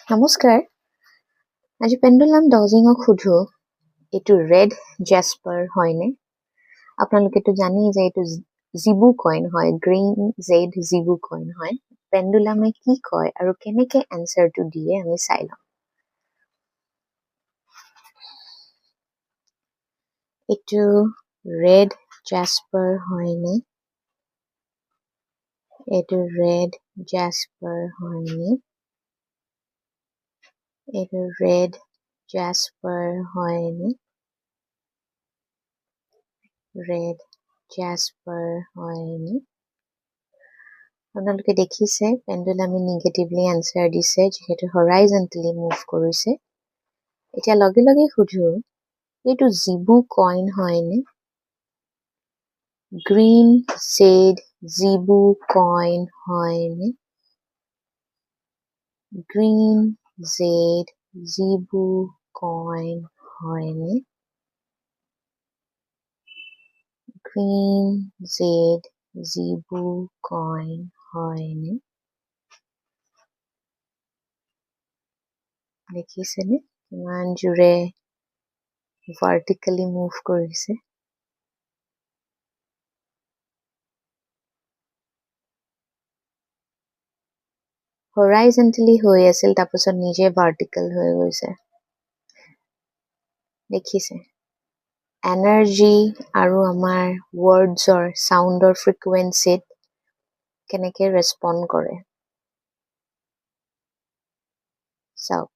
নমস্কাৰ। আজি পেণ্ডুলাম ডজিঙক সোধো, এইটো ৰেড জেস্পাৰ হয়নে? আপোনালোকেতো জানেই যে এইটো জিবু কইন হয়, গ্ৰীণ জেড জিবু কইন হয়। পেণ্ডুলামে কি কয় আৰু কেনেকে এনচাৰটো দিয়ে আমি চাই লওঁ। এইটো ৰেড জেস্পাৰ হয়নে? এইটো ৰেড জেস্পাৰ হয়নে? এইটো ৰেড জেস্পাৰ হয়নে? ৰেড জেস্পাৰ হয়নে? আপোনালোকে দেখিছে পেণ্ডুলামে নিগেটিভলি এনচাৰ দিছে যিহেতু হৰাইজণ্টেলি মুভ কৰিছে। এতিয়া লগে লগে সোধো, এইটো জিবু কইন হয়নে? গ্ৰীণ জেড জিবু কইন হয়নে? গ্ৰীণ জেড জিবু কইন হয়নে? গ্ৰীণ জেড জিবু কইন হয়নে? দেখিছেনে কিমান জোৰে ভাৰ্টিকেলি মুভ কৰিছে। হৰাইজণ্টেলি হৈ আছিল, তাৰপিছত নিজে ভাৰ্টিকেল হৈ গৈছে। দেখিছে এনাৰ্জি আৰু আমাৰ ৱৰ্ডছৰ চাউণ্ডৰ ফ্ৰিকুৱেঞ্চিত কেনেকে ৰেচপণ্ড কৰে। চাওক